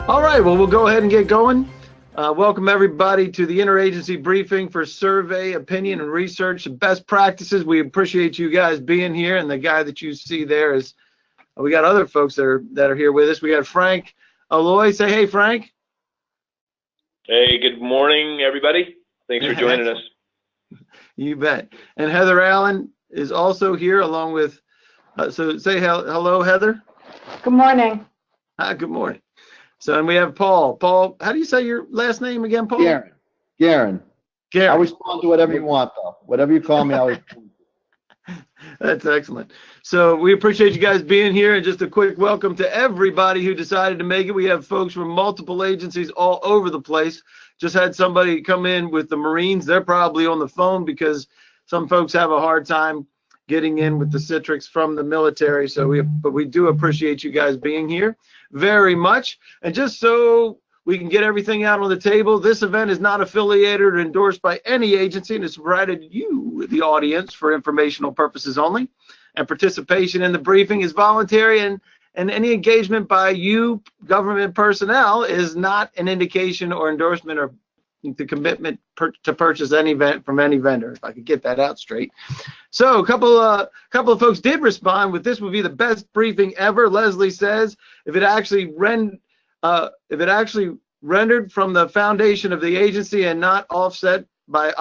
All right, well, we'll go ahead and get going. Welcome everybody to the Interagency briefing for survey, opinion, and research best practices. We appreciate you guys being here, and the guy that you see there is, we got other folks that are here with us. We got Frank Alloy. Say hey, Frank. Hey, good morning, everybody. Thanks for joining us. You bet. And Heather Allen is also here along with, so say hello, Heather. Good morning. Hi, good morning. So, and we have Paul. Paul, how do you say your last name again, Paul? Garen. Garen. Garen. I'll respond to whatever you want, though. Whatever you call me, I'll respond. That's excellent. So we appreciate you guys being here, and just a quick welcome to everybody who decided to make it. We have folks from multiple agencies all over the place. Just had somebody come in with the Marines. They're probably on the phone because some folks have a hard time getting in with the Citrix from the military. So but we do appreciate you guys being here very much. And just so we can get everything out on the table, this event is not affiliated or endorsed by any agency, and it's provided you, the audience, for informational purposes only. And participation in the briefing is voluntary, and any engagement by you, government personnel, is not an indication or endorsement or the commitment to purchase any event from any vendor, if I could get that out straight. So a couple of folks did respond with, this would be the best briefing ever. Leslie says if it actually rendered from the foundation of the agency and not offset by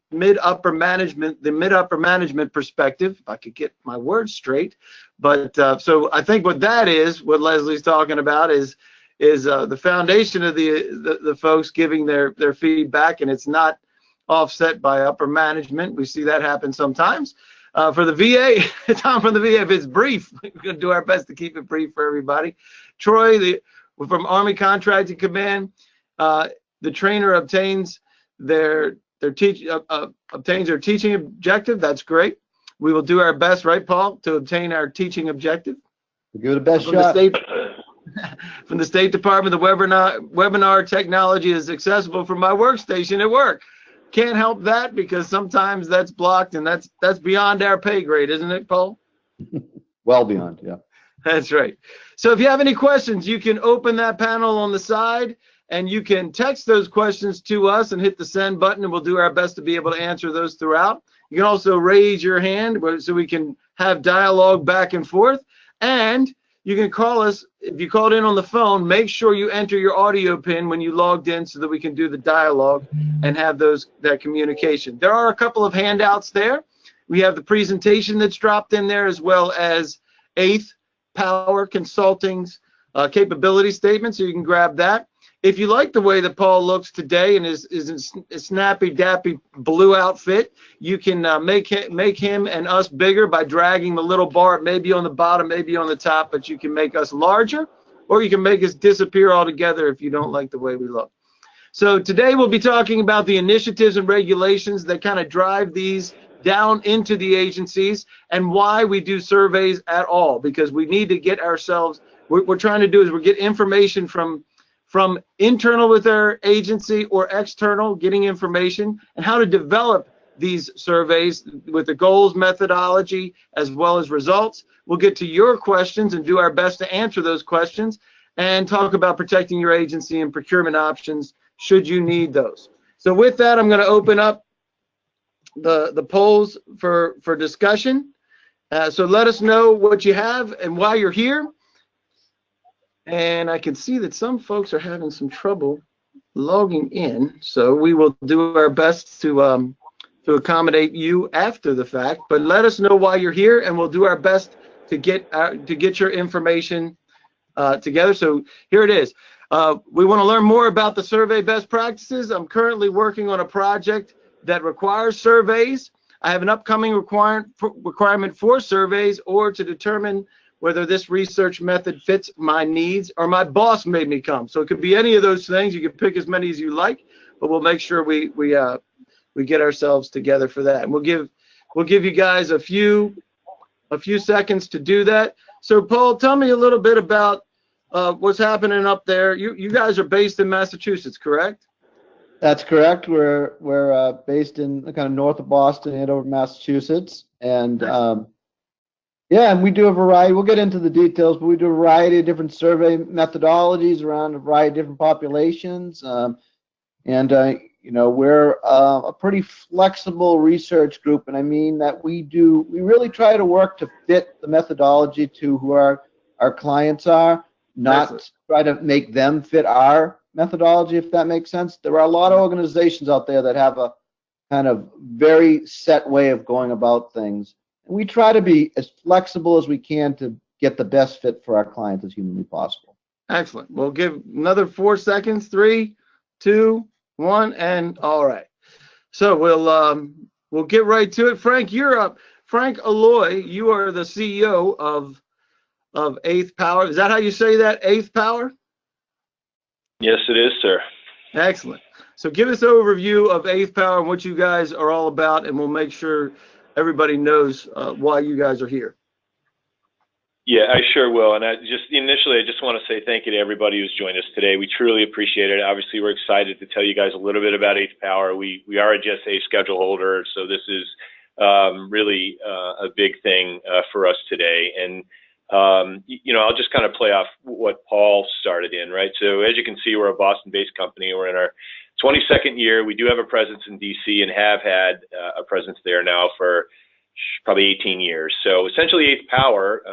mid-upper management, the mid-upper management perspective, if I could get my words straight. But so I think what Leslie's talking about is the foundation of the folks giving their feedback, and it's not offset by upper management. We see that happen sometimes. For the VA, Tom from the VA, if it's brief, we're going to do our best to keep it brief for everybody. Troy, from Army Contracting Command, the trainer obtains their teaching objective. That's great. We will do our best, right, Paul, to obtain our teaching objective. We'll give it a best shot. From the State Department, the webinar technology is accessible from my workstation at work. Can't help that because sometimes that's blocked, and that's beyond our pay grade, isn't it, Paul? Well beyond, yeah. That's right. So if you have any questions, you can open that panel on the side, and you can text those questions to us and hit the send button, and we'll do our best to be able to answer those throughout. You can also raise your hand so we can have dialogue back and forth. And you can call us. If you called in on the phone, make sure you enter your audio pin when you logged in so that we can do the dialogue and have that communication. There are a couple of handouts there. We have the presentation that's dropped in there, as well as Eighth Power Consulting's capability statement, so you can grab that. If you like the way that Paul looks today and is in a snappy dappy blue outfit, you can make him and us bigger by dragging the little bar, maybe on the bottom, maybe on the top, but you can make us larger, or you can make us disappear altogether if you don't like the way we look. So today we'll be talking about the initiatives and regulations that kind of drive these down into the agencies, and why we do surveys at all, because we need to get ourselves, what we're trying to do is we get information from internal with our agency or external, getting information, and how to develop these surveys with the goals, methodology, as well as results. We'll get to your questions and do our best to answer those questions, and talk about protecting your agency and procurement options should you need those. So with that, I'm going to open up the polls for discussion. So let us know what you have and why you're here. And I can see that some folks are having some trouble logging in, so we will do our best to accommodate you after the fact. But let us know why you're here, and we'll do our best to get your information together. So here it is. We want to learn more about the survey best practices. I'm currently working on a project that requires surveys. I have an upcoming requirement for surveys, or to determine whether this research method fits my needs, or my boss made me come. So it could be any of those things. You can pick as many as you like, but we'll make sure we get ourselves together for that. And we'll give you guys a few seconds to do that. So Paul, tell me a little bit about what's happening up there. You guys are based in Massachusetts, correct? That's correct. We're based in kind of north of Boston, Andover, Massachusetts, and Yeah, and we do a variety. We'll get into the details, but we do a variety of different survey methodologies around a variety of different populations. And we're a pretty flexible research group, and I mean that we really try to work to fit the methodology to who our clients are, not Excellent. try to make them fit our methodology, if that makes sense. There are a lot of organizations out there that have a kind of very set way of going about things. And we try to be as flexible as we can to get the best fit for our clients as humanly possible. Excellent. We'll give another 4 seconds. 3, 2, 1, and all right. So we'll get right to it. Frank, you're up. Frank Alloy, you are the CEO of Eighth Power. Is that how you say that? Eighth Power? Yes, it is, sir. Excellent. So give us an overview of Eighth Power and what you guys are all about, and we'll make sure everybody knows why you guys are here. Yeah, I sure will. And I just want to say thank you to everybody who's joined us today. We truly appreciate it. Obviously, we're excited to tell you guys a little bit about Eighth Power. We are a GSA schedule holder, so this is really a big thing for us today. And I'll just kind of play off what Paul started in, right? So as you can see, we're a Boston-based company. We're in our 22nd year. We do have a presence in DC and have had a presence there now for probably 18 years. So essentially Eighth Power,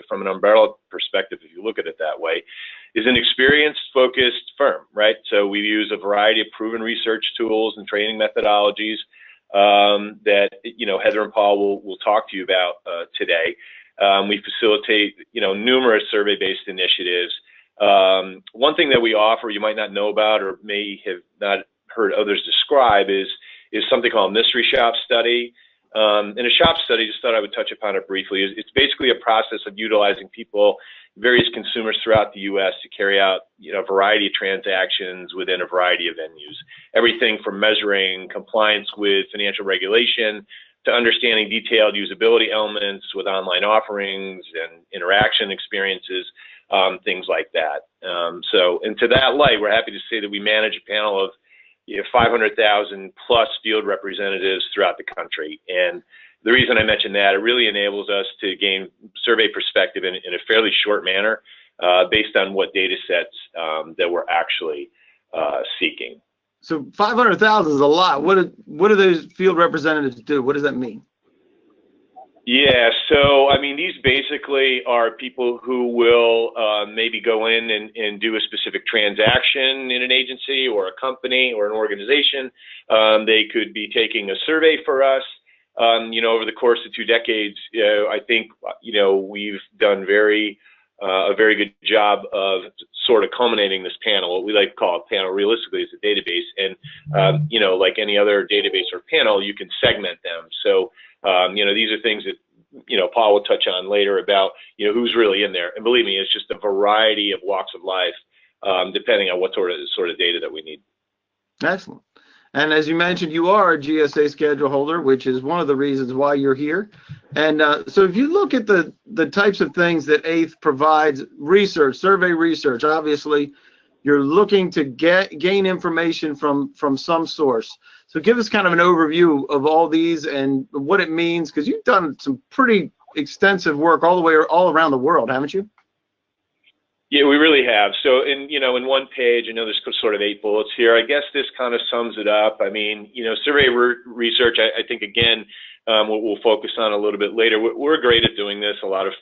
from an umbrella perspective, if you look at it that way, is an experienced, focused firm, right? So we use a variety of proven research tools and training methodologies that, Heather and Paul will talk to you about today. We facilitate, numerous survey-based initiatives. One thing that we offer you might not know about or may have not heard others describe is something called mystery shop study. In a shop study, just thought I would touch upon it briefly. It's basically a process of utilizing people, various consumers throughout the U.S. to carry out a variety of transactions within a variety of venues. Everything from measuring compliance with financial regulation to understanding detailed usability elements with online offerings and interaction experiences, things like that. And to that light, we're happy to say that we manage a panel of 500,000 plus field representatives throughout the country. And the reason I mention that, it really enables us to gain survey perspective in a fairly short manner based on what data sets that we're actually seeking. So 500,000 is a lot. What do those field representatives do? What does that mean? Yeah, so I mean, these basically are people who will maybe go in and do a specific transaction in an agency or a company or an organization. They could be taking a survey for us. Over the course of 2 decades, I think we've done a very good job of sort of culminating this panel. What we like to call a panel realistically is a database, and like any other database or panel, you can segment them. So these are things that Paul will touch on later about who's really in there. And believe me, it's just a variety of walks of life, depending on what sort of data that we need. Excellent. And as you mentioned, you are a GSA schedule holder, which is one of the reasons why you're here. And so if you look at the types of things that Eighth provides, research, survey research, obviously you're looking to gain information from some source. So give us kind of an overview of all these and what it means, because you've done some pretty extensive work all around the world, haven't you? Yeah, we really have. So in one page, I know there's sort of 8 bullets here. I guess this kind of sums it up. I mean, survey research, I think, again, we'll focus on a little bit later. We're great at doing this. A lot of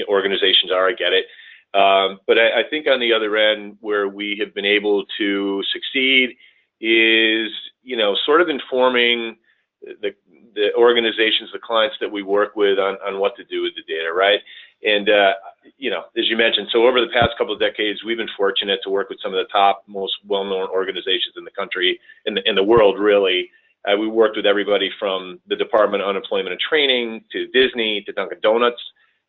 organizations are, I get it. But I think on the other end, where we have been able to succeed is, sort of informing the organizations, the clients that we work with on what to do with the data, right? And, as you mentioned, so over the past couple of decades, we've been fortunate to work with some of the top, most well-known organizations in the country, in the world, really. We worked with everybody from the Department of Unemployment and Training to Disney to Dunkin' Donuts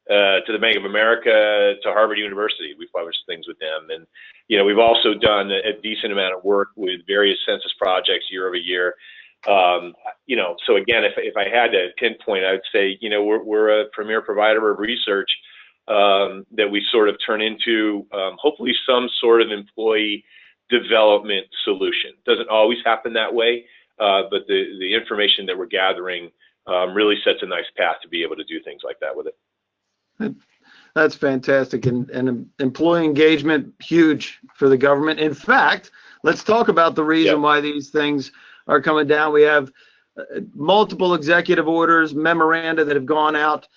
to the Bank of America to Harvard University. We've published things with them. And, we've also done a decent amount of work with various census projects year over year. So again, if I had to pinpoint, I would say, we're a premier provider of research that we sort of turn into hopefully some sort of employee development solution. Doesn't always happen that way, but the information that we're gathering really sets a nice path to be able to do things like that with it. That's fantastic. And employee engagement, huge for the government. In fact, let's talk about the reason why these things are coming down. We have multiple executive orders, memoranda that have gone out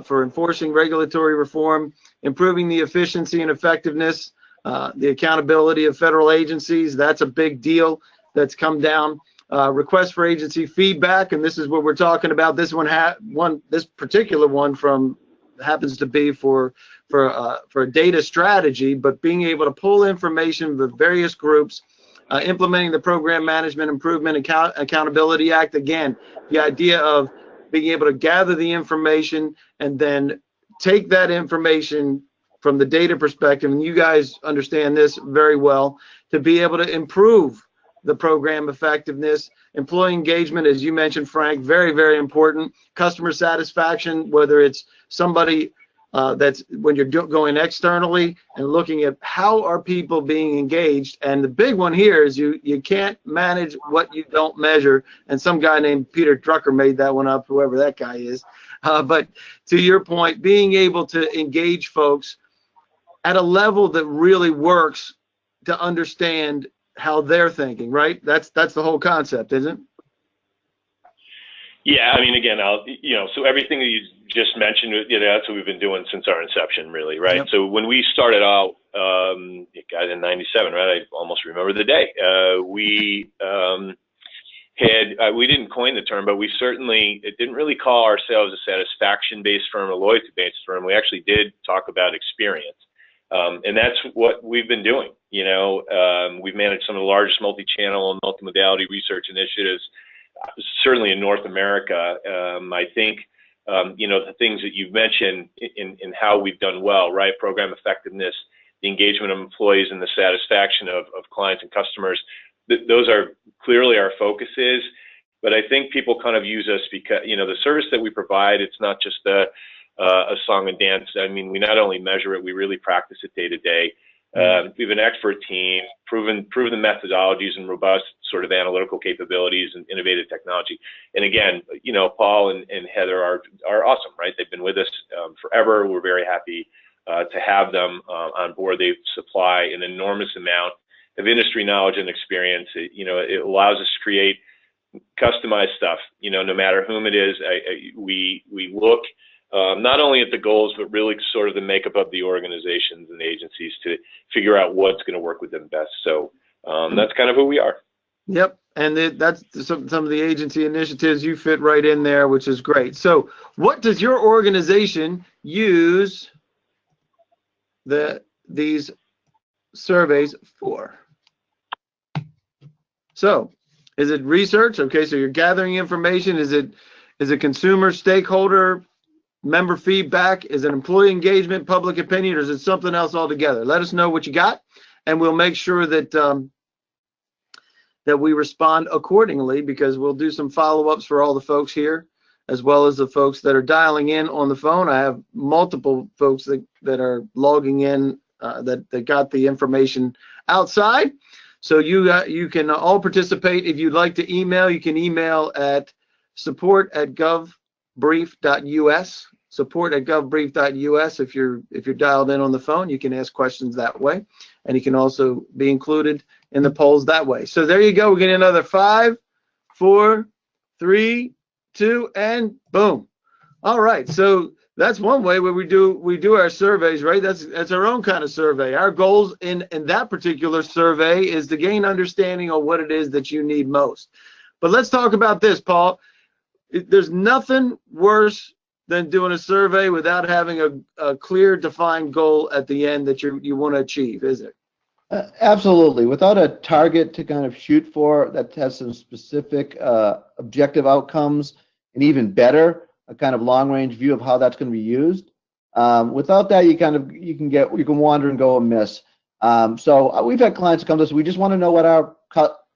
for enforcing regulatory reform, improving the efficiency and effectiveness, the accountability of federal agencies. That's a big deal that's come down. Request for agency feedback, and this is what we're talking about. This this particular one happens to be for a data strategy, but being able to pull information with various groups, implementing the Program Management Improvement Accountability Act. Again, the idea of being able to gather the information and then take that information from the data perspective, and you guys understand this very well, to be able to improve the program effectiveness. Employee engagement, as you mentioned, Frank, very, very important. Customer satisfaction, whether it's somebody that's when you're going externally and looking at how are people being engaged. And the big one here is you can't manage what you don't measure. And some guy named Peter Drucker made that one up, whoever that guy is. But to your point, being able to engage folks at a level that really works to understand how they're thinking, right? That's the whole concept, isn't it? Yeah, I mean, again, so everything that you just mentioned, that's what we've been doing since our inception, really, right? Yep. So when we started out, guys, in '97, right? I almost remember the day. We didn't coin the term, but we certainly didn't really call ourselves a satisfaction-based firm, a loyalty-based firm. We actually did talk about experience. And that's what we've been doing. We've managed some of the largest multi-channel and multimodality research initiatives, certainly in North America. I think, the things that you've mentioned in how we've done well, right? Program effectiveness, the engagement of employees, and the satisfaction of clients and customers. Those are clearly our focuses. But I think people kind of use us because, the service that we provide, it's not just a song and dance. I mean, we not only measure it, we really practice it day to day. We have an expert team, proven methodologies and robust sort of analytical capabilities and innovative technology. And again, Paul and Heather are awesome, right? They've been with us forever. We're very happy to have them on board. They supply an enormous amount of industry knowledge and experience. It allows us to create customized stuff. No matter whom it is, we look not only at the goals, but really sort of the makeup of the organizations and the agencies to figure out what's going to work with them best. So that's kind of who we are. Yep. And that's some of the agency initiatives. You fit right in there, which is great. So what does your organization use these surveys for? So is it research? Okay, so you're gathering information. Is it consumer, stakeholder, member feedback? Is it employee engagement, public opinion, or is it something else altogether? Let us know what you got, and we'll make sure that that we respond accordingly, because we'll do some follow-ups for all the folks here, as well as the folks that are dialing in on the phone. I have multiple folks that are logging in that got the information outside. So you can all participate. If you'd like to email, you can email at support@govbrief.us. support@govbrief.us. If you're dialed in on the phone, you can ask questions that way, and you can also be included in the polls that way. So there you go. We're getting another 5, 4, 3, 2, and boom. All right. So that's one way where we do our surveys, right? That's our own kind of survey. Our goals in that particular survey is to gain understanding of what it is that you need most. But let's talk about this, Paul. There's nothing worse than doing a survey without having a clear, defined goal at the end that you want to achieve, is it? Absolutely. Without a target to kind of shoot for that has some specific objective outcomes, and even better, a kind of long-range view of how that's going to be used. Without that, you can wander and go amiss. So we've had clients come to us. We just want to know what our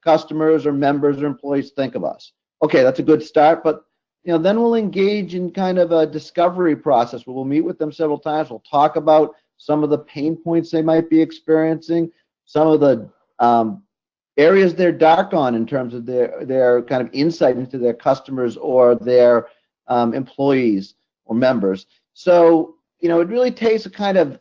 customers or members or employees think of us. Okay, that's a good start, but then we'll engage in kind of a discovery process where we'll meet with them several times. We'll talk about some of the pain points they might be experiencing, some of the areas they're dark on in terms of their kind of insight into their customers or their employees or members. So it really takes a kind of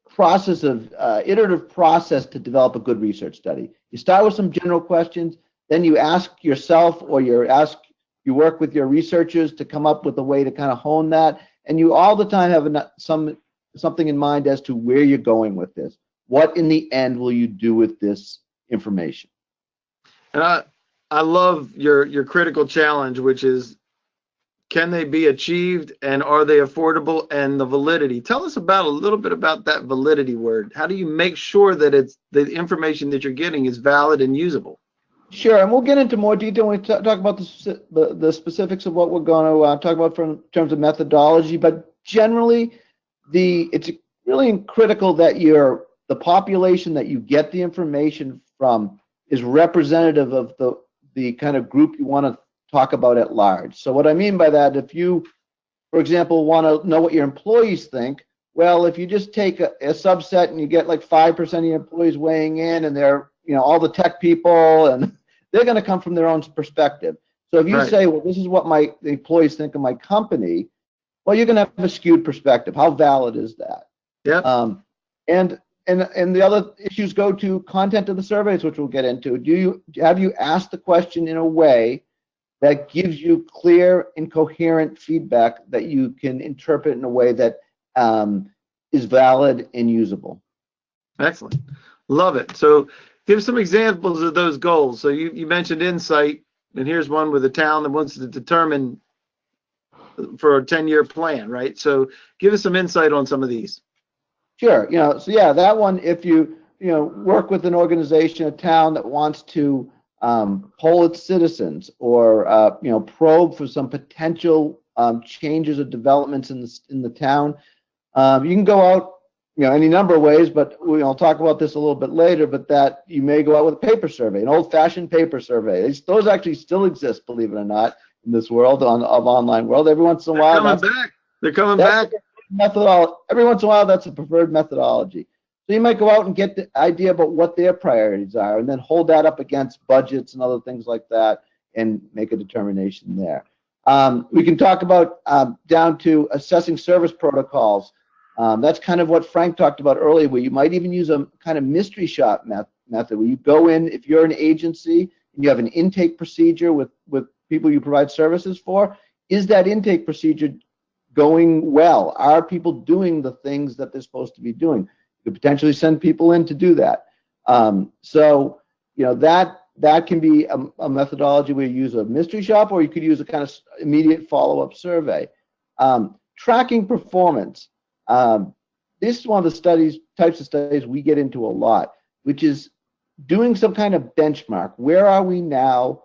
process of iterative process to develop a good research study. You start with some general questions, then you ask yourself or you work with your researchers to come up with a way to kind of hone that, and you all the time have something in mind as to where you're going with this. What in the end will you do with this information? And I love your critical challenge, which is, can they be achieved and are they affordable, and the validity. Tell us about a little bit about that validity word. How do you make sure that the information that you're getting is valid and usable? Sure, and we'll get into more detail when we talk about the specifics of what we're going to talk about in terms of methodology. But generally, it's really critical that the population that you get the information from is representative of the kind of group you want to talk about at large. So what I mean by that, if you, for example, want to know what your employees think, well, if you just take a subset and you get like 5% of your employees weighing in, and they're, all the tech people, and they're going to come from their own perspective. So if you say, well, this is what the employees think of my company, well, you're going to have a skewed perspective. How valid is that? Yeah. And the other issues go to content of the surveys, which we'll get into. Have you asked the question in a way that gives you clear and coherent feedback that you can interpret in a way that is valid and usable? Excellent. Love it. So give some examples of those goals. So you mentioned insight, and here's one with a town that wants to determine for a 10-year plan, right? So give us some insight on some of these. Sure. So yeah, that one, if you work with an organization, a town that wants to poll its citizens, or probe for some potential changes or developments in the town, you can go out any number of ways, but I'll talk about this a little bit later. But that you may go out with a paper survey, an old-fashioned paper survey. Those actually still exist, believe it or not, in this world of online world. Every once in a while, they're coming back. Every once in a while, that's a preferred methodology. So you might go out and get the idea about what their priorities are, and then hold that up against budgets and other things like that, and make a determination there. We can talk about down to assessing service protocols. That's kind of what Frank talked about earlier, where you might even use a kind of mystery shop method, where you go in, if you're an agency and you have an intake procedure with people you provide services for, is that intake procedure going well? Are people doing the things that they're supposed to be doing? You could potentially send people in to do that. So that can be a methodology where you use a mystery shop, or you could use a kind of immediate follow-up survey. Tracking performance. This is one of the types of studies we get into a lot, which is doing some kind of benchmark. Where are we now?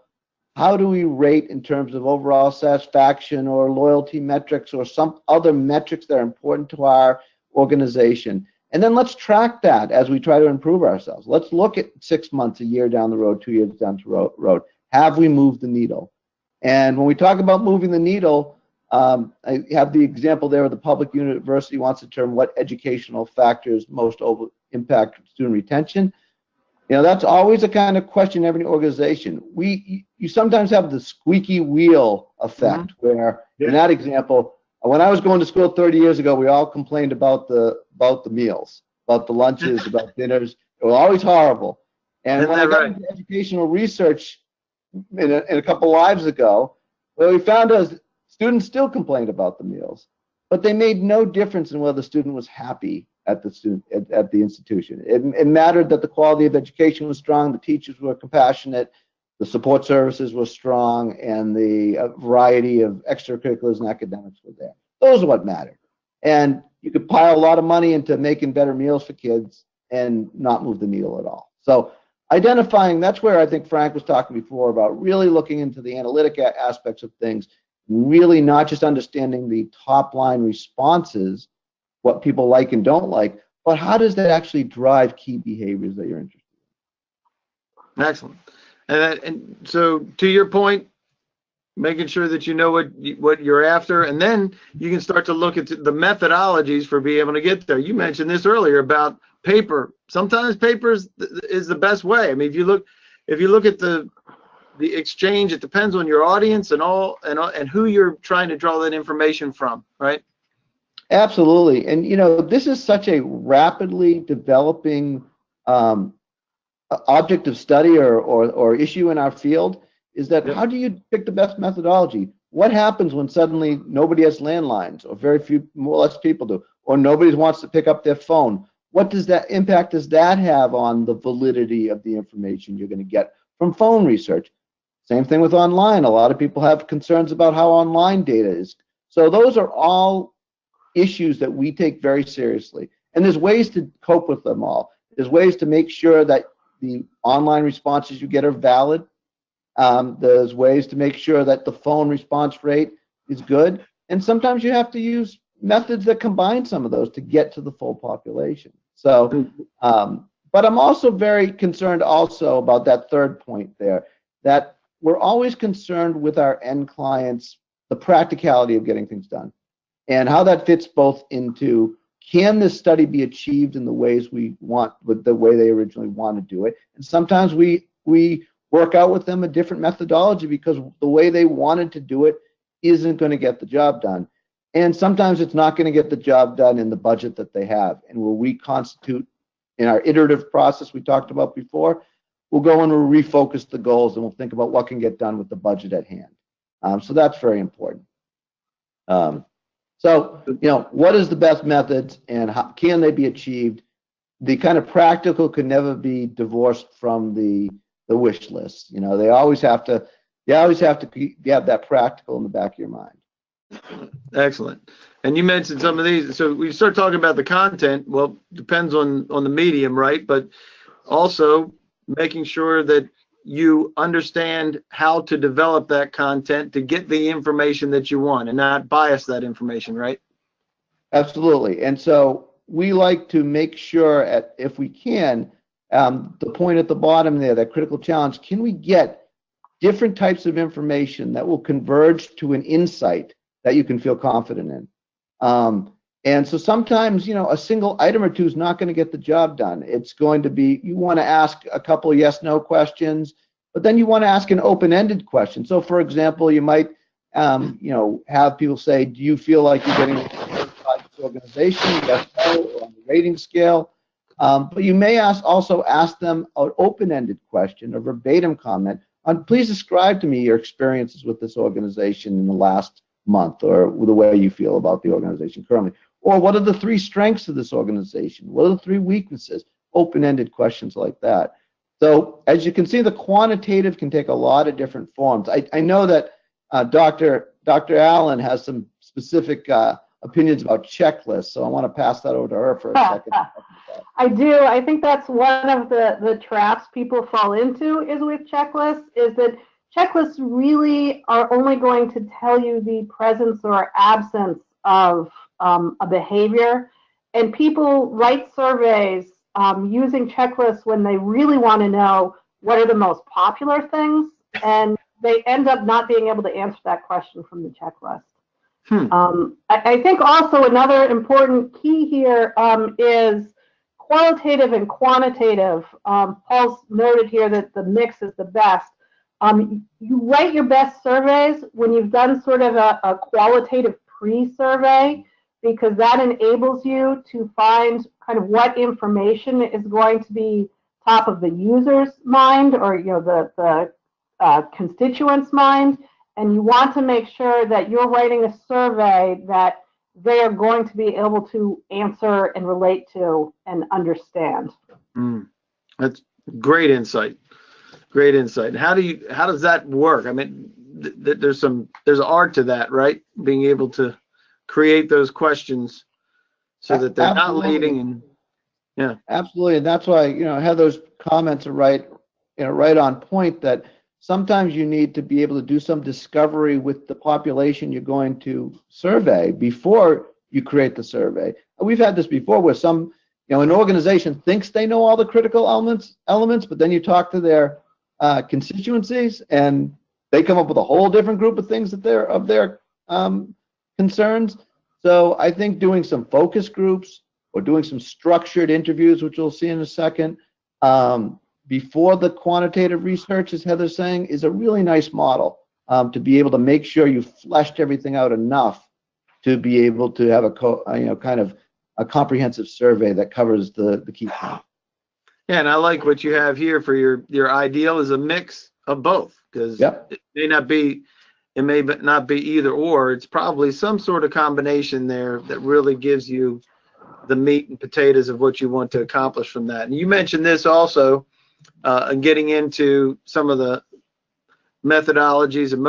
How do we rate in terms of overall satisfaction or loyalty metrics or some other metrics that are important to our organization? And then let's track that as we try to improve ourselves. Let's look at 6 months, a year down the road, 2 years down the road. Have we moved the needle? And when we talk about moving the needle, I have the example there of the public university wants to determine what educational factors most impact student retention. That's always a kind of question in every organization. You sometimes have the squeaky wheel effect, where in that example, when I was going to school 30 years ago, we all complained about the meals, about the lunches, about dinners. It was always horrible. And when I got into educational research in a couple lives ago, what we found is students still complained about the meals, but they made no difference in whether the student was happy at the institution. It mattered that the quality of education was strong, the teachers were compassionate, the support services were strong, and the variety of extracurriculars and academics were there. Those are what mattered. And you could pile a lot of money into making better meals for kids and not move the needle at all. So identifying, that's where I think Frank was talking before about really looking into the analytic aspects of things, really not just understanding the top line responses, what people like and don't like, but how does that actually drive key behaviors that you're interested in? Excellent. And so to your point, making sure that you know what you're after, and then you can start to look at the methodologies for being able to get there. You mentioned this earlier about paper. Sometimes paper is the best way. I mean, if you look at the the exchange, it depends on your audience and who you're trying to draw that information from, right? Absolutely. And, this is such a rapidly developing object of study or issue in our field, is that Yep. how do you pick the best methodology? What happens when suddenly nobody has landlines, or very few, more or less people do, or nobody wants to pick up their phone? What impact does that have on the validity of the information you're going to get from phone research? Same thing with online. A lot of people have concerns about how online data is. So those are all issues that we take very seriously. And there's ways to cope with them all. There's ways to make sure that the online responses you get are valid. There's ways to make sure that the phone response rate is good. And sometimes you have to use methods that combine some of those to get to the full population. So, but I'm also very concerned also about that third point there, that we're always concerned with our end clients, the practicality of getting things done, and how that fits both into, can this study be achieved in the ways we want, with the way they originally want to do it? And sometimes we work out with them a different methodology because the way they wanted to do it isn't going to get the job done. And sometimes it's not going to get the job done in the budget that they have. And we'll reconstitute in our iterative process we talked about before. We'll go and we'll refocus the goals, and we'll think about what can get done with the budget at hand. So that's very important. So, what is the best methods, and how can they be achieved? The kind of practical can never be divorced from the wish list. They always have to have that practical in the back of your mind. Excellent. And you mentioned some of these. So we start talking about the content. Well, depends on the medium, right? But also making sure that you understand how to develop that content to get the information that you want and not bias that information, right? Absolutely. And so we like to make sure, if we can, the point at the bottom there, that critical challenge, can we get different types of information that will converge to an insight that you can feel confident in? And so sometimes, a single item or two is not going to get the job done. It's going to be, you want to ask a couple of yes/no questions, but then you want to ask an open-ended question. So, for example, you might, have people say, do you feel like you're getting by this organization? Yes, no, or on the rating scale. But you may also ask them an open-ended question, a verbatim comment on, please describe to me your experiences with this organization in the last month, or the way you feel about the organization currently. Or what are the 3 strengths of this organization? What are the 3 weaknesses? Open-ended questions like that. So as you can see, the quantitative can take a lot of different forms. I know that Dr. Allen has some specific opinions about checklists, so I want to pass that over to her for a second. I do. I think that's one of the traps people fall into is with checklists, is that checklists really are only going to tell you the presence or absence of a behavior. And people write surveys using checklists when they really want to know what are the most popular things, and they end up not being able to answer that question from the checklist. I think also another important key here is qualitative and quantitative. Paul's noted here that the mix is the best. You write your best surveys when you've done sort of a qualitative pre-survey, because that enables you to find kind of what information is going to be top of the user's mind, or the constituent's mind. And you want to make sure that you're writing a survey that they are going to be able to answer and relate to and understand. That's great insight. Great insight. And how does that work? I mean, there's art to that, right? Being able to create those questions so that they're not leading. And yeah, absolutely. And that's why, Heather's comments are right on point, that sometimes you need to be able to do some discovery with the population you're going to survey before you create the survey. We've had this before where an organization thinks they know all the critical elements, but then you talk to their constituencies and they come up with a whole different group of things that of their concerns. So I think doing some focus groups or doing some structured interviews, which we'll see in a second, before the quantitative research, as Heather's saying, is a really nice model to be able to make sure you fleshed everything out enough to be able to have kind of a comprehensive survey that covers the key points. Yeah, and I like what you have here for your ideal is a mix of both, because it may not be either or. It's probably some sort of combination there that really gives you the meat and potatoes of what you want to accomplish from that. And you mentioned this also, getting into some of the methodologies and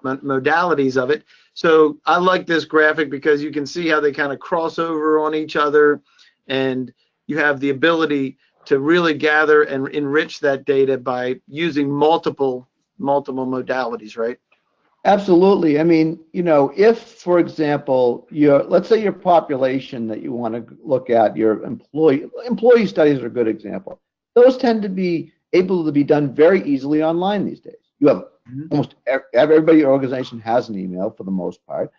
modalities of it. So I like this graphic because you can see how they kind of cross over on each other, and you have the ability to really gather and enrich that data by using multiple modalities, right? Absolutely. I mean, if, for example, let's say your population that you want to look at, your employee studies are a good example. Those tend to be able to be done very easily online these days. You have almost everybody in your organization has an email for the most part,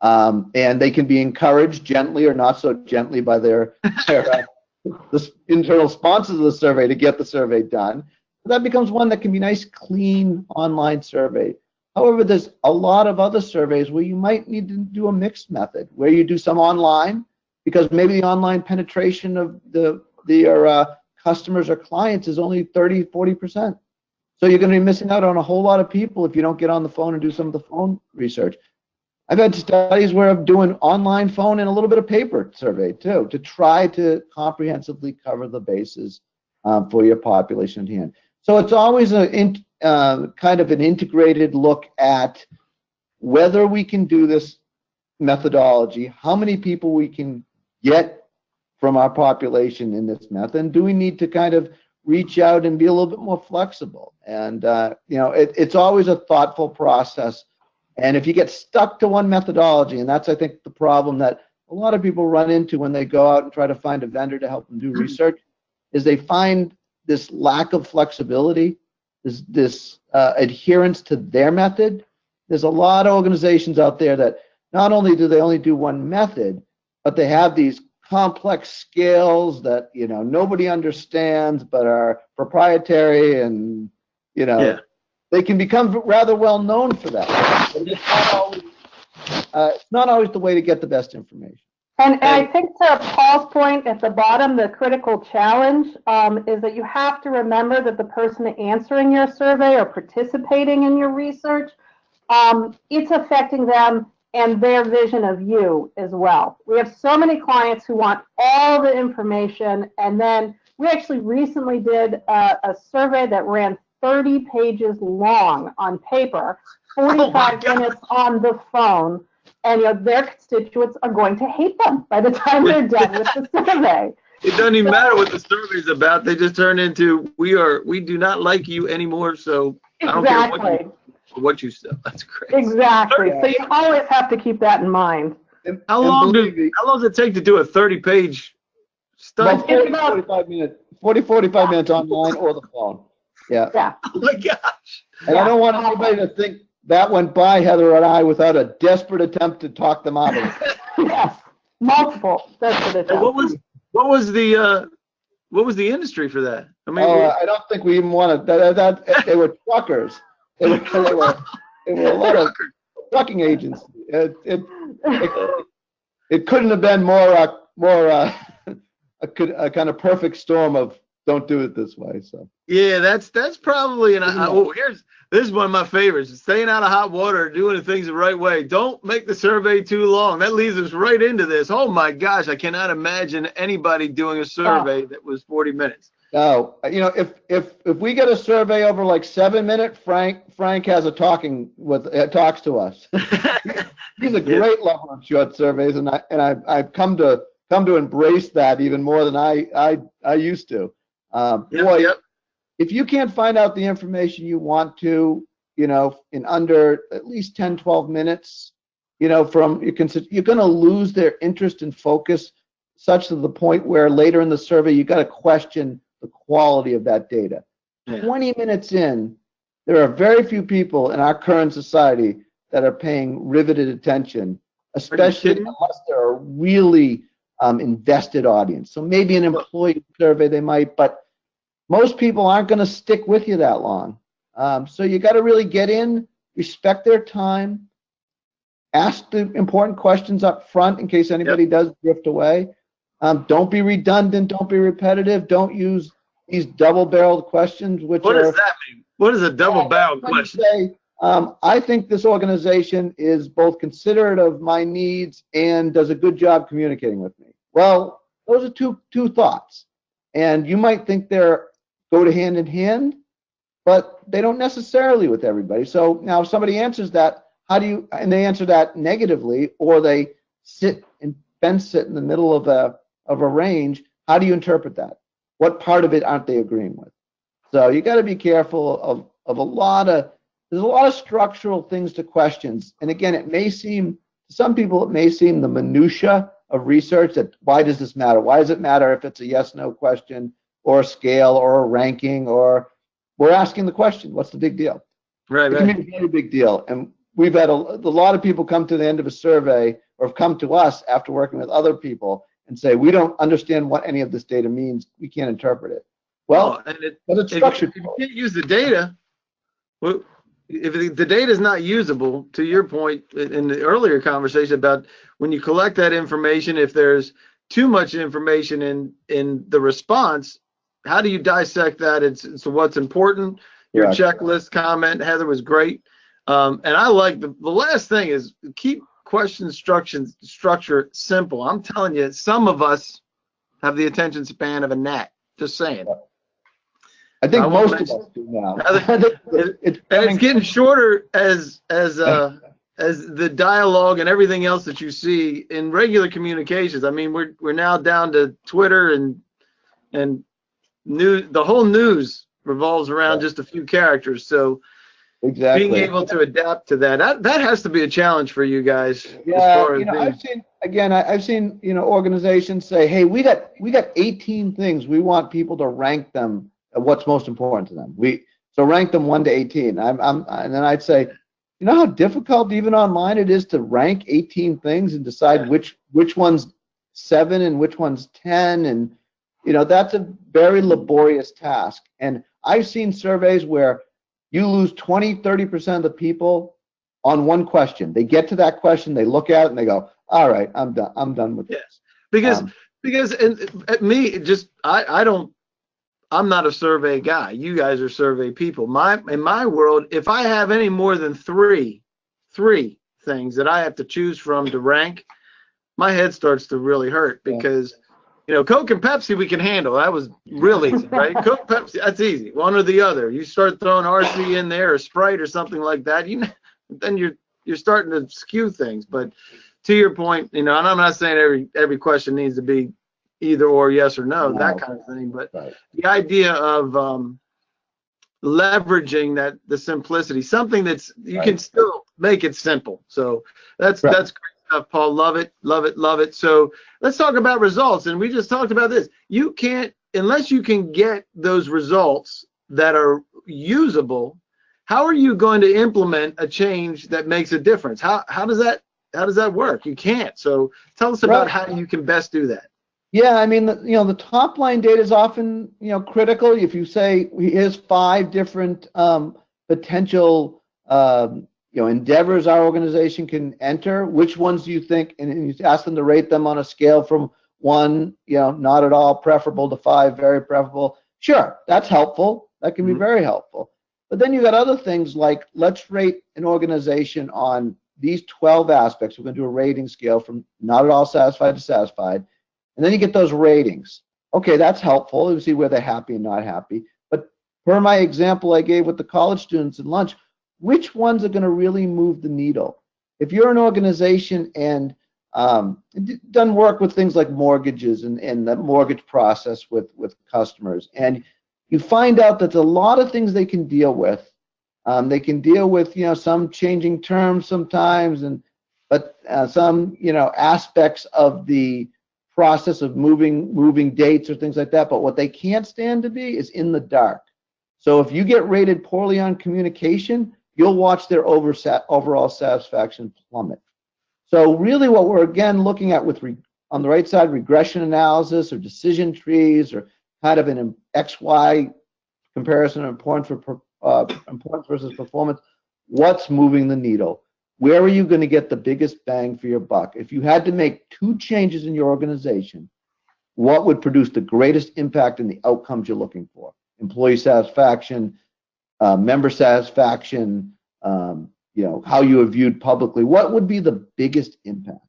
and they can be encouraged gently or not so gently by the internal sponsors of the survey to get the survey done. That becomes one that can be nice, clean online survey. However, there's a lot of other surveys where you might need to do a mixed method, where you do some online, because maybe the online penetration of your customers or clients is only 30, 40%. So you're going to be missing out on a whole lot of people if you don't get on the phone and do some of the phone research. I've had studies where I'm doing online phone and a little bit of paper survey too, to try to comprehensively cover the bases for your population at hand. So it's always kind of an integrated look at whether we can do this methodology, how many people we can get from our population in this method, and do we need to kind of reach out and be a little bit more flexible? And it's always a thoughtful process. And if you get stuck to one methodology, and that's, I think, the problem that a lot of people run into when they go out and try to find a vendor to help them do research, is they find this lack of flexibility, this adherence to their method. There's a lot of organizations out there that not only do they only do one method, but they have these complex scales that nobody understands but are proprietary, and they can become rather well known for that. But it's not always the way to get the best information. And I think to Paul's point at the bottom, the critical challenge is that you have to remember that the person answering your survey or participating in your research, it's affecting them and their vision of you as well. We have so many clients who want all the information, and then we actually recently did a survey that ran 30 pages long on paper, 45 minutes on the phone, and their constituents are going to hate them by the time they're done with the survey. It doesn't even matter what the survey's about. They just turn into, we do not like you anymore, so I don't care what you sell. That's great. Exactly. So you always have to keep that in mind. How long does it take to do a 30-page study? About 45 minutes online or the phone. Yeah. Oh my gosh. And I don't want anybody to think that went by Heather and I without a desperate attempt to talk them out of it. Yes, multiple desperate attempts. What was the industry for that? I mean, I don't think we even wanted that. They were truckers. They were a lot of trucking agents. It couldn't have been more a kind of perfect storm of don't do it this way. So yeah, that's probably this is one of my favorites. Staying out of hot water, doing things the right way. Don't make the survey too long. That leads us right into this. Oh my gosh, I cannot imagine anybody doing a survey that was 40 minutes. No, if we get a survey over like 7 minutes, Frank has talks to us. He's a great lover of short surveys, and I've come to embrace that even more than I used to. If you can't find out the information you want to, in under at least 10, 12 minutes, you're going to lose their interest and focus, such to the point where later in the survey you got to question the quality of that data. 20 minutes in, there are very few people in our current society that are paying riveted attention, especially unless they're a really invested audience. So maybe an employee survey they might, but most people aren't going to stick with you that long. So you got to really get in, respect their time, ask the important questions up front in case anybody does drift away. Don't be redundant. Don't be repetitive. Don't use these double-barreled questions, which What does that mean? What is a double-barreled question? Say, I think this organization is both considerate of my needs and does a good job communicating with me. Well, those are two thoughts, and you might think they're go to hand in hand, but they don't necessarily with everybody. So now if somebody answers that, how do you, and they answer that negatively, or they fence sit in the middle of a range, how do you interpret that? What part of it aren't they agreeing with? So you got to be careful of there's a lot of structural things to questions. And again, it may seem, to some people, it may seem the minutia of research that why does this matter? Why does it matter if it's a yes/no question or a scale or a ranking, or we're asking the question, what's the big deal? Right, It can be a very big deal. And we've had a lot of people come to the end of a survey or have come to us after working with other people and say, we don't understand what any of this data means. We can't interpret it. Well, and but it's structured. If you can't use the data, well, if the data is not usable, to your point in the earlier conversation about when you collect that information, if there's too much information in the response, how do you dissect that? It's what's important. Your checklist comment, Heather, was great. And I like the last thing is keep question structure simple. I'm telling you, some of us have the attention span of a gnat. Just saying. I think most of us do now. It's getting shorter as the dialogue and everything else that you see in regular communications. I mean, we're now down to Twitter and news. The whole news revolves around just a few characters. So being able to adapt to that has to be a challenge for you guys. Yeah, I've seen organizations say, hey, we got 18 things we want people to rank them at what's most important to them. So rank them 1 to 18. And then I'd say, you know how difficult even online it is to rank 18 things and decide which one's 7 and which one's 10, and that's a very laborious task. And I've seen surveys where you lose 20-30% of the people on one question. They get to that question, they look at it, and they go, all right, I'm done with this. Because I'm not a survey guy. You guys are survey people. In my world, if I have any more than three things that I have to choose from to rank, my head starts to really hurt because Coke and Pepsi we can handle. That was real easy, right? Coke, Pepsi, that's easy. One or the other. You start throwing RC in there or Sprite or something like that, then you're starting to skew things. But to your point, and I'm not saying every question needs to be either or, yes or no, that kind of thing. But the idea of leveraging the simplicity, something that's you can still make it simple. So that's great stuff, Paul. Love it. So let's talk about results. And we just talked about this. You can't, unless you can get those results that are usable, how are you going to implement a change that makes a difference? How does that work? You can't. So tell us about how you can best do that. Yeah, I mean, the top line data is often, critical. If you say here's 5 different potential, endeavors our organization can enter, which ones do you think? And you ask them to rate them on a scale from 1, not at all preferable, to 5, very preferable. Sure, that's helpful. That can be very helpful. But then you got other things like, let's rate an organization on these 12 aspects. We're going to do a rating scale from not at all satisfied to satisfied. And then you get those ratings. Okay, that's helpful. You see where they're happy and not happy. But per my example I gave with the college students at lunch, which ones are going to really move the needle? If you're an organization and done work with things like mortgages and the mortgage process with customers, and you find out that there's a lot of things they can deal with. They can deal with some changing terms sometimes, but some aspects of the process of moving dates or things like that. But what they can't stand to be is in the dark. So if you get rated poorly on communication, you'll watch their overall satisfaction plummet. So really what we're again looking at on the right side, regression analysis or decision trees or kind of an XY comparison of importance versus performance, what's moving the needle? Where are you going to get the biggest bang for your buck? If you had to make 2 changes in your organization, what would produce the greatest impact in the outcomes you're looking for? Employee satisfaction, member satisfaction, how you are viewed publicly. What would be the biggest impact?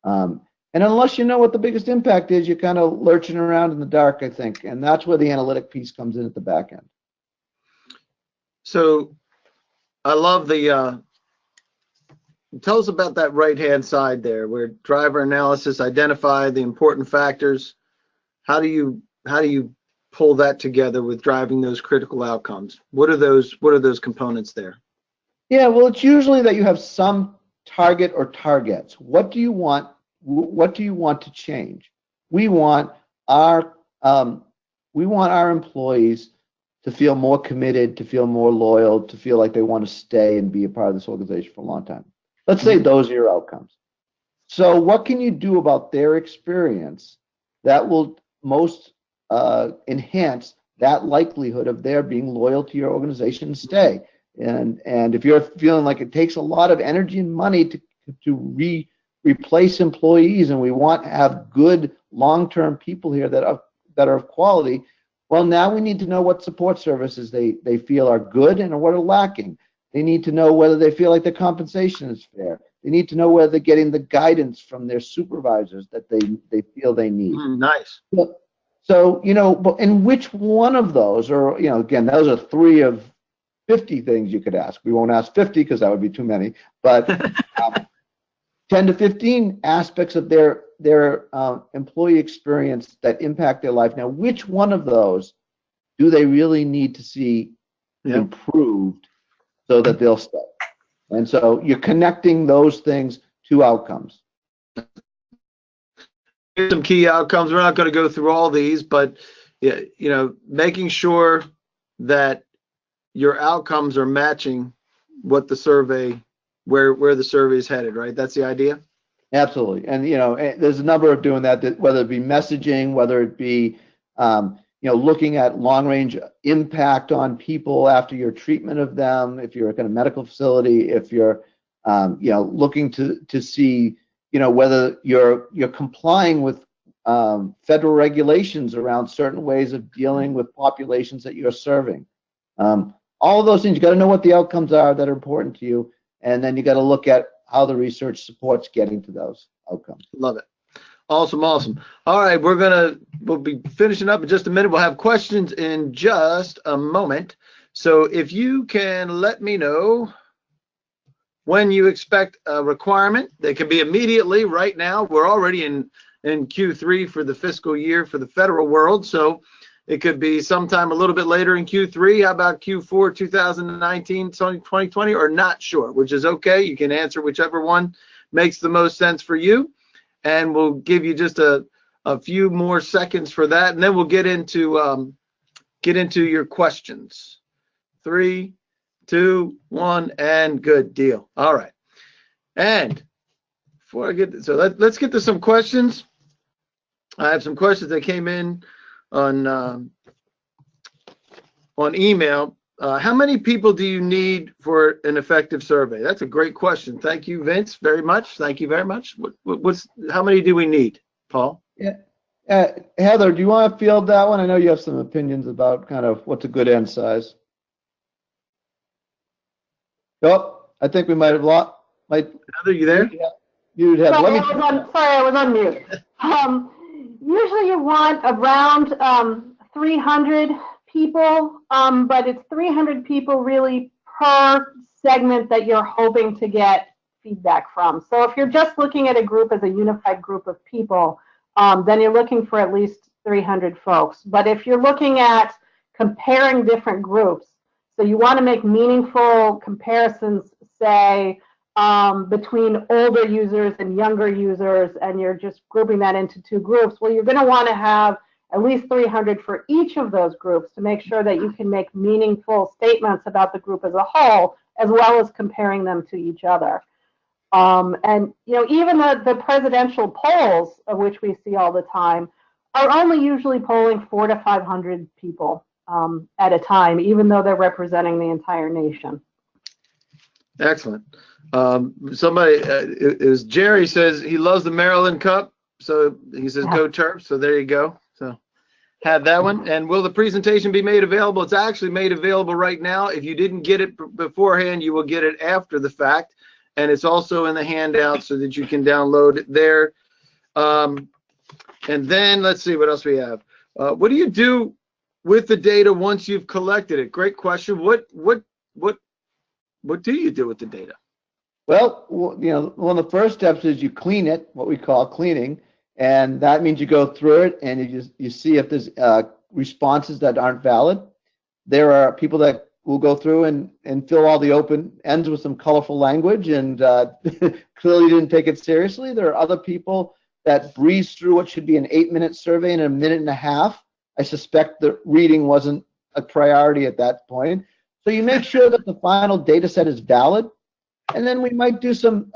And unless you know what the biggest impact is, you're kind of lurching around in the dark, I think. And that's where the analytic piece comes in at the back end. So I love tell us about that right-hand side there where driver analysis, identify the important factors. How do you pull that together with driving those critical outcomes? What are those components there? Yeah, well, it's usually that you have some target or targets. What do you want? What do you want to change? We want our employees to feel more committed, to feel more loyal, to feel like they want to stay and be a part of this organization for a long time. Let's say those are your outcomes. So what can you do about their experience that will most enhance that likelihood of their being loyal to your organization and stay? And if you're feeling like it takes a lot of energy and money to replace employees, and we want to have good long-term people here that are of quality, well, now we need to know what support services they feel are good and what are lacking. They need to know whether they feel like their compensation is fair. They need to know whether they're getting the guidance from their supervisors that they feel they need. Nice. So, but in which one of those, or, again, those are 3 of 50 things you could ask. We won't ask 50 because that would be too many, but 10 to 15 aspects of their employee experience that impact their life. Now, which one of those do they really need to see improved so that they'll stay? And so you're connecting those things to outcomes. Here's some key outcomes. We're not going to go through all these, but making sure that your outcomes are matching what the survey, where the survey is headed, right? That's the idea? Absolutely. And, there's a number of doing that, whether it be messaging, whether it be, looking at long-range impact on people after your treatment of them, if you're in a medical facility, if you're, looking to see, whether you're complying with federal regulations around certain ways of dealing with populations that you're serving. All of those things, you got to know what the outcomes are that are important to you, and then you got to look at how the research supports getting to those outcomes. Love it. Awesome. All right, we'll be finishing up in just a minute. We'll have questions in just a moment. So if you can let me know when you expect a requirement, they can be immediately right now. We're already in Q3 for the fiscal year for the federal world. So it could be sometime a little bit later in Q3. How about Q4 2019, 2020, or not sure, which is okay. You can answer whichever one makes the most sense for you. And we'll give you just a few more seconds for that. And then we'll get into your questions. 3, 2, 1, and good deal. All right. And before I get so let's get to some questions. I have some questions that came in on email. How many people do you need for an effective survey? That's a great question. Thank you, Vince, very much. Thank you very much. How many do we need, Paul? Yeah. Heather, do you want to field that one? I know you have some opinions about kind of what's a good end size. Oh, I think we might have lost. Heather, you there? You have. Sorry, I was on mute. Usually you want around 300 people, but it's 300 people really per segment that you're hoping to get feedback from. So if you're just looking at a group as a unified group of people, then you're looking for at least 300 folks. But if you're looking at comparing different groups, so you want to make meaningful comparisons, say, between older users and younger users, and you're just grouping that into 2 groups, well, you're going to want to have at least 300 for each of those groups to make sure that you can make meaningful statements about the group as a whole, as well as comparing them to each other. And even the presidential polls, of which we see all the time, are only usually polling 400 to 500 people. at a time, even though they're representing the entire nation. Excellent. Somebody, is Jerry says he loves the Maryland Cup, so he says go Terps. So there you go. So had that one. And will the presentation be made available? It's actually made available right now. If you didn't get it beforehand, you will get it after the fact. And it's also in the handout so that you can download it there. And then let's see what else we have. What do you do with the data once you've collected it? Great question. What do you do with the data? Well, one of the first steps is you clean it, what we call cleaning, and that means you go through it and you see if there's responses that aren't valid. There are people that will go through and fill all the open ends with some colorful language and clearly didn't take it seriously. There are other people that breeze through what should be an 8-minute survey in a minute and a half. I suspect the reading wasn't a priority at that point. So you make sure that the final data set is valid. And then we might do some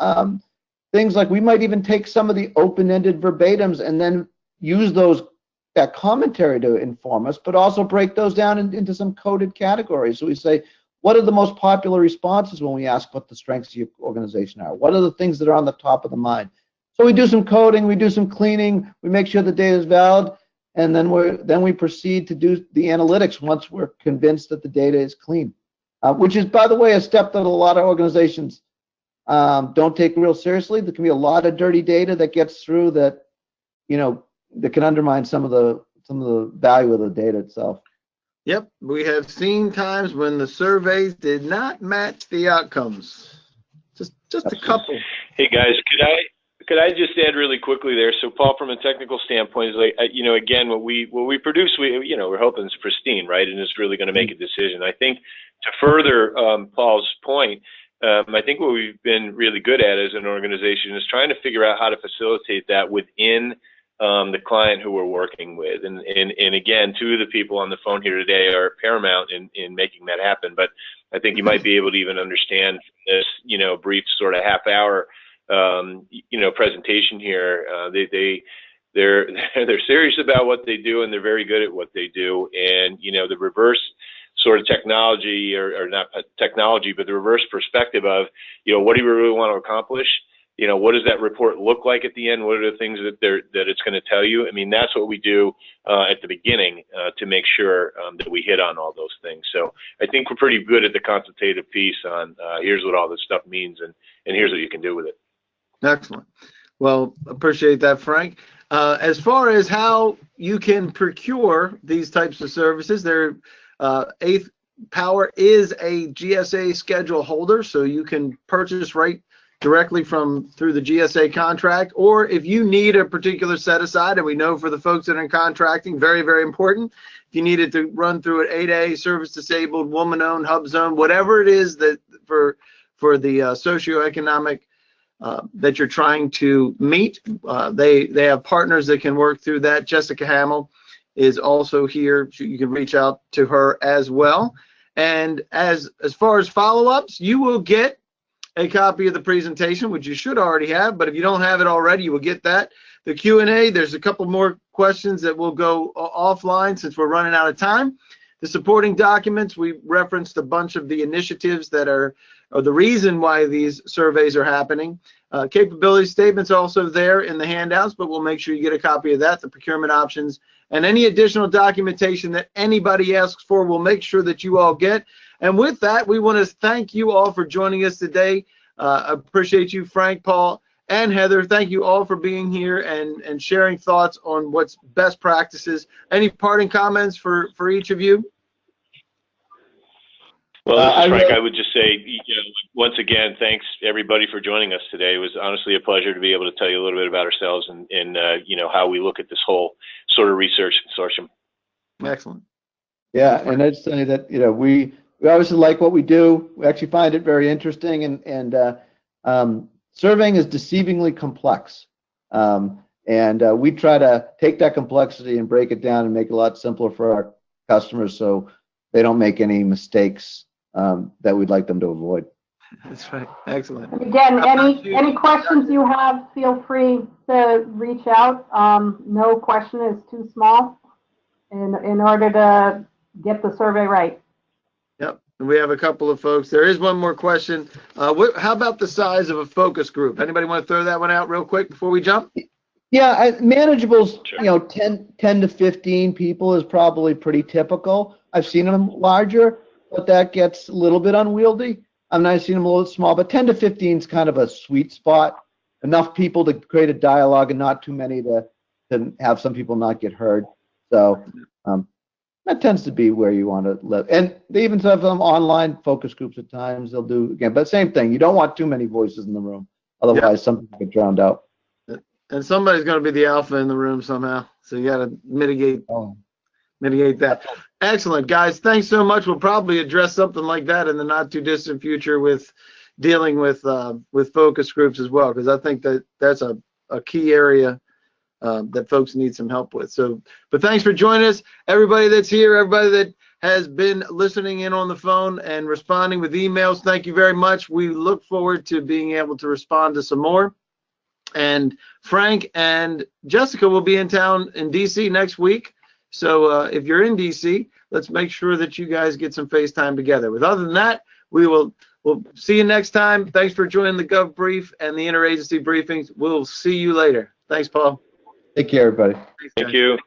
things like we might even take some of the open-ended verbatims and then use that commentary to inform us, but also break those down into some coded categories. So we say, what are the most popular responses when we ask what the strengths of your organization are? What are the things that are on the top of the mind? So we do some coding, we do some cleaning, we make sure the data is valid, and then we proceed to do the analytics once we're convinced that the data is clean. Which is, by the way, a step that a lot of organizations don't take real seriously. There can be a lot of dirty data that gets through that, that can undermine some of the value of the data itself. Yep, we have seen times when the surveys did not match the outcomes. Just a couple. Hey guys, could I just add really quickly there? So Paul, from a technical standpoint, is like, again, what we produce, we're hoping it's pristine, right? And it's really going to make a decision. I think to further Paul's point, I think what we've been really good at as an organization is trying to figure out how to facilitate that within the client who we're working with. And again, two of the people on the phone here today are paramount in making that happen. But I think you might be able to even understand this, brief sort of half hour presentation here. They're serious about what they do, and they're very good at what they do. And the reverse sort of technology, or not technology, but the reverse perspective of what do we really want to accomplish? What does that report look like at the end? What are the things that it's going to tell you? I mean, that's what we do at the beginning to make sure that we hit on all those things. So I think we're pretty good at the consultative piece on here's what all this stuff means, and here's what you can do with it. Excellent. Well, appreciate that, Frank. As far as how you can procure these types of services, Eighth Power is a GSA schedule holder, so you can purchase right directly through the GSA contract, or if you need a particular set aside, and we know for the folks that are in contracting, very, very important, if you needed to run through an 8A, service disabled, woman-owned, hub zone, whatever it is that for the socioeconomic that you're trying to meet, they have partners that can work through that. Jessica Hamill is also here. You can reach out to her as well. And as far as follow-ups, you will get a copy of the presentation, which you should already have, but if you don't have it already, you will get that. The Q&A, there's a couple more questions that will go offline since we're running out of time. The supporting documents, we referenced a bunch of the initiatives that are the reason why these surveys are happening. Capability statements also there in the handouts, but we'll make sure you get a copy of that, the procurement options, and any additional documentation that anybody asks for, we'll make sure that you all get. And with that, we want to thank you all for joining us today. Appreciate you, Frank, Paul, and Heather. Thank you all for being here and sharing thoughts on what's best practices. Any parting comments for each of you? Well, this is Frank. I would just say, once again, thanks everybody for joining us today. It was honestly a pleasure to be able to tell you a little bit about ourselves and how we look at this whole sort of research consortium. Excellent. Yeah, and I'd say that we obviously like what we do. We actually find it very interesting, and surveying is deceivingly complex. And we try to take that complexity and break it down and make it a lot simpler for our customers so they don't make any mistakes that we'd like them to avoid. That's right. Excellent. And again, any questions you have, feel free to reach out. No question is too small. In order to get the survey right. Yep. And we have a couple of folks. There is one more question. How about the size of a focus group? Anybody want to throw that one out real quick before we jump? Yeah, manageable's, Sure. 10 to 15 people is probably pretty typical. I've seen them larger, but that gets a little bit unwieldy. I've seen them a little small, but 10 to 15 is kind of a sweet spot. Enough people to create a dialogue and not too many to have some people not get heard. So that tends to be where you want to live. And they even have them online focus groups at times. They'll do again, but same thing. You don't want too many voices in the room. Otherwise, some people get drowned out. And somebody's going to be the alpha in the room somehow. So you got to mitigate that. Excellent, guys. Thanks so much. We'll probably address something like that in the not too distant future with dealing with focus groups as well, because I think that that's a key area that folks need some help with. So, but thanks for joining us, everybody that's here, everybody that has been listening in on the phone and responding with emails. Thank you very much. We look forward to being able to respond to some more. And Frank and Jessica will be in town in DC next week. So if you're in DC, let's make sure that you guys get some FaceTime together. With other than that, we'll see you next time. Thanks for joining the Gov Brief and the Interagency briefings. We'll see you later. Thanks, Paul. Take care, everybody. Thank you.